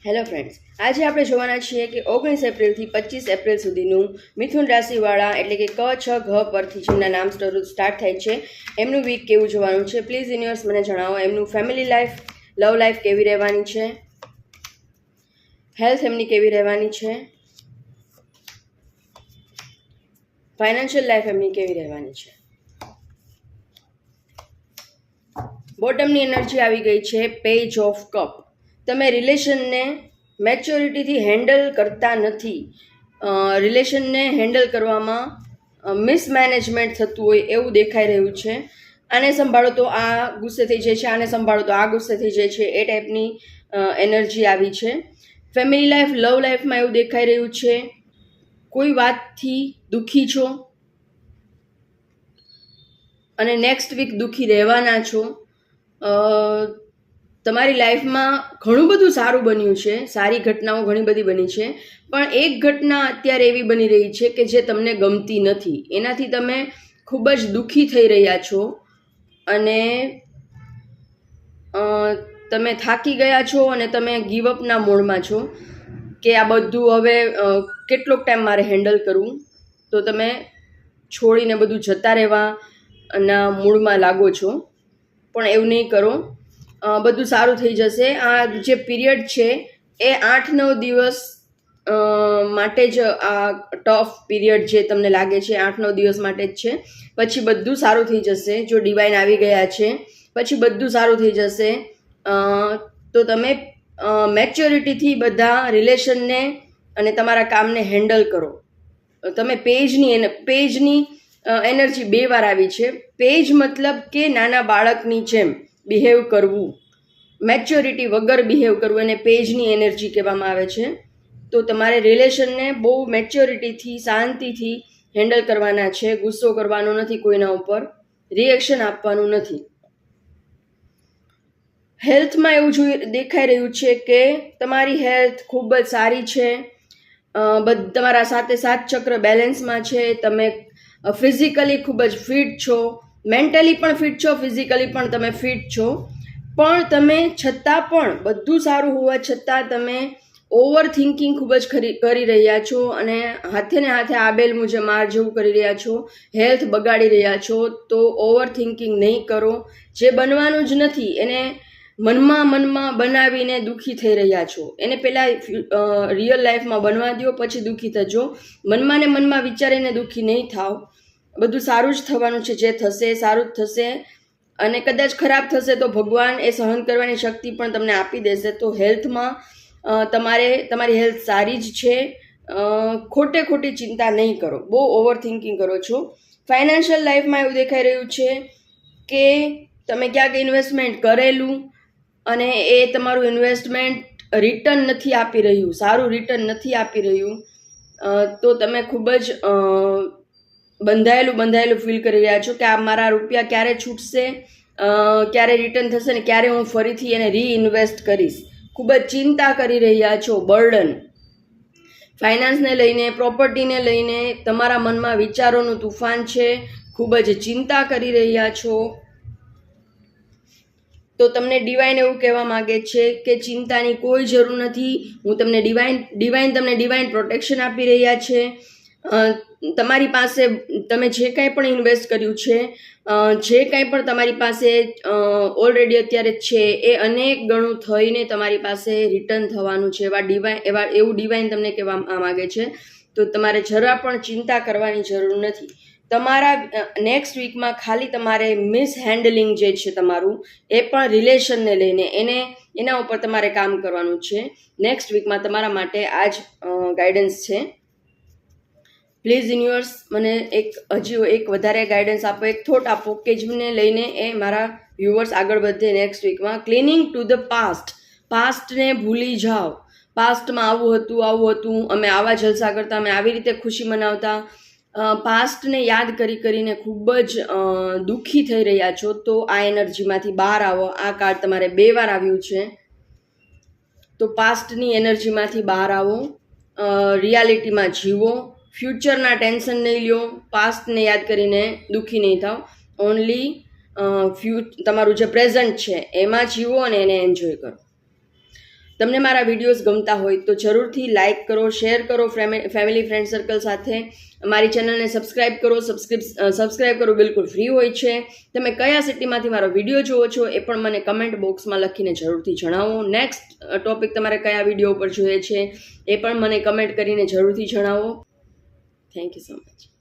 Hello friends, આજે આપણે જોવાના છીએ કે 19 એપ્રિલથી 25 એપ્રિલ સુધીનું મિથુન રાશિવાળા એટલે કે ક છ ઘ પરથી જેમના નામ સ્ટાર્ટ થાય છે એમનું વીક કેવું જોવાનું છે. પ્લીઝ યુનિવર્સ મને જણાવો એમનું ફેમિલી લાઈફ, લવ લાઈફ કેવી રહેવાની છે, હેલ્થ એમની કેવી રહેવાની છે, ફાઇનાન્શિયલ લાઈફ એમની કેવી રહેવાની છે. બોટમની એનર્જી આવી ગઈ છે પેજ ઓફ કપ. તમે રિલેશનને મેચ્યોરિટીથી હેન્ડલ કરતા નથી. રિલેશનને હેન્ડલ કરવામાં મિસમેનેજમેન્ટ થતું હોય એવું દેખાઈ રહ્યું છે. આને સંભાળો તો આ ગુસ્સે થઈ જાય છે, આને સંભાળો તો આ ગુસ્સે થઈ જાય છે, એ ટાઈપની એનર્જી આવી છે. ફેમિલી લાઈફ, લવ લાઈફમાં એવું દેખાઈ રહ્યું છે કોઈ વાતથી દુઃખી છો અને નેક્સ્ટ વીક દુઃખી રહેવાના છો. તમારી લાઈફમાં ઘણું બધું સારું બન્યું છે, સારી ઘટનાઓ ઘણી બધી બની છે, પણ એક ઘટના અત્યારે એવી બની રહી છે કે જે તમને ગમતી નથી. એનાથી તમે ખૂબ જ દુઃખી થઈ રહ્યા છો અને તમે થાકી ગયા છો અને તમે ગીવઅપના મોડમાં છો કે આ બધું હવે કેટલોક ટાઈમ મારે હેન્ડલ કરવું. તો તમે છોડીને બધું જતા રહેવાના મૂડમાં લાગો છો, પણ એવું નહીં કરો. બધું સારું થઈ જશે. આ જે પીરિયડ છે એ 8-9 દિવસ માટે જ આ ટફ પીરિયડ જે તમને લાગે છે 8-9 દિવસ માટે જ છે. પછી બધું સારું થઈ જશે. જો ડિવાઇન આવી ગયા છે પછી બધું સારું થઈ જશે. તો તમે મેચ્યોરિટીથી બધા રિલેશનને અને તમારા કામને હેન્ડલ કરો. તમે પેજની એનર્જી 2 વાર આવી છે. પેજ મતલબ કે નાના બાળકની જેમ બિહેવ કરવું, મેચ્યોરિટી વગર બિહેવ કરવું, એને પેજની એનર્જી કહેવામાં આવે છે. તો તમારે રિલેશનને બહુ મેચ્યોરિટીથી, શાંતિથી હેન્ડલ કરવાના છે. ગુસ્સો કરવાનો નથી કોઈના ઉપર, રિએક્શન આપવાનું નથી. હેલ્થમાં એવું દેખાઈ રહ્યું છે કે તમારી હેલ્થ ખૂબ જ સારી છે. તમારા 7 ચક્ર બેલેન્સમાં છે. તમે ફિઝિકલી ખૂબ જ ફિટ છો, મેન્ટલી પણ ફિટ છો, ફિઝિકલી પણ તમે ફિટ છો. પણ તમે છતાં પણ બધું સારું હોવા છતાં તમે ઓવર થિંકિંગ ખૂબ જ કરી રહ્યા છો અને હાથે ને હાથે આબેલ મુજબ માર જેવું કરી રહ્યા છો. હેલ્થ બગાડી રહ્યા છો. તો ઓવર થિંકિંગ નહીં કરો. જે બનવાનું જ નથી એને મનમાં બનાવીને દુઃખી થઈ રહ્યા છો. એને પહેલાં રિયલ લાઈફમાં બનવા દો, પછી દુઃખી થજો. મનમાં ને મનમાં વિચારીને દુઃખી નહીં થાવ. બધું સારું જ થવાનું છે. જે થશે સારું જ થશે. અને કદાચ ખરાબ થશે તો ભગવાન એ સહન કરવાની શક્તિ પણ તમને આપી દેશે. તો હેલ્થમાં તમારી હેલ્થ સારી જ છે. ખોટી ચિંતા નહીં કરો, બહુ ઓવર થિંકિંગ કરો છો. ફાઇનાન્શિયલ લાઈફમાં એવું દેખાઈ રહ્યું છે કે તમે ક્યાંક ઇન્વેસ્ટમેન્ટ કરેલું અને એ તમારું ઇન્વેસ્ટમેન્ટ રિટર્ન નથી આપી રહ્યું, સારું રિટર્ન નથી આપી રહ્યું. તો તમે ખૂબ જ બંધાયેલું ફીલ કરી રહ્યા છો કે આ મારા રૂપિયા ક્યારે છૂટશે, ક્યારે રિટર્ન થશે ને ક્યારે હું ફરીથી એને રીઇન્વેસ્ટ કરીશ. ખૂબ જ ચિંતા કરી રહ્યા છો. બર્ડન ફાઇનાન્સને લઈને, પ્રોપર્ટીને લઈને તમારા મનમાં વિચારોનું તુફાન છે. ખૂબ જ ચિંતા કરી રહ્યા છો. તો તમને ડિવાઇન એવું કહેવા માંગે છે કે ચિંતાની કોઈ જરૂર નથી. હું તમને ડિવાઇન પ્રોટેક્શન આપી રહ્યા છે. તમારી પાસે તમે જે કાંઈ પણ ઇન્વેસ્ટ કર્યું છે, જે કાંઈ પણ તમારી પાસે ઓલરેડી અત્યારે છે એ અનેક ગણું થઈને તમારી પાસે રિટર્ન થવાનું છે. એવું ડિવાઇન તમને કહેવા માંગે છે. તો તમારે જરા પણ ચિંતા કરવાની જરૂર નથી. તમારા નેક્સ્ટ વીકમાં ખાલી તમારે મિસહેન્ડલિંગ જે છે તમારું, એ પણ રિલેશનને લઈને એના ઉપર તમારે કામ કરવાનું છે. નેક્સ્ટ વીકમાં તમારા માટે આ જ ગાઈડન્સ છે. પ્લીઝ યુનિવર્સ મને હજી એક વધારે ગાઈડન્સ આપો, એક થોટ આપો કે જેમને લઈને એ મારા વ્યુઅર્સ આગળ વધે નેક્સ્ટ વીકમાં. ક્લિનિંગ ટુ ધ પાસ્ટને ભૂલી જાઓ. પાસ્ટમાં આવું હતું, અમે આવા જલસા કરતા, અમે આવી રીતે ખુશી મનાવતા. પાસ્ટને યાદ કરીને ખૂબ જ દુઃખી થઈ રહ્યા છો. તો આ એનર્જીમાંથી બહાર આવો. આ કાર્ડ તમારે 2 વાર આવ્યું છે. તો પાસ્ટની એનર્જીમાંથી બહાર આવો, રિયાલિટીમાં જીવો. ફ્યુચરના ટેન્શન નહીં લ્યો, પાસ્ટને યાદ કરીને દુઃખી નહીં થાવ. ઓનલી તમારું જે પ્રેઝન્ટ છે એમાં જીવો અને એને એન્જોય કરો. તમને મારા વિડીયોઝ ગમતા હોય તો જરૂરથી લાઇક કરો, શેર કરો ફેમિલી ફ્રેન્ડ સર્કલ સાથે. મારી ચેનલને સબસ્ક્રાઇબ કરો. સબસ્ક્રાઇબ કરવું બિલકુલ ફ્રી હોય છે. તમે કયા સિટીમાંથી મારો વિડીયો જુઓ છો એ પણ મને કમેન્ટ બોક્સમાં લખીને જરૂરથી જણાવો. નેક્સ્ટ ટોપિક તમારે કયા વિડીયો ઉપર જોઈએ છે એ પણ મને કમેન્ટ કરીને જરૂરથી જણાવો. Thank you so much.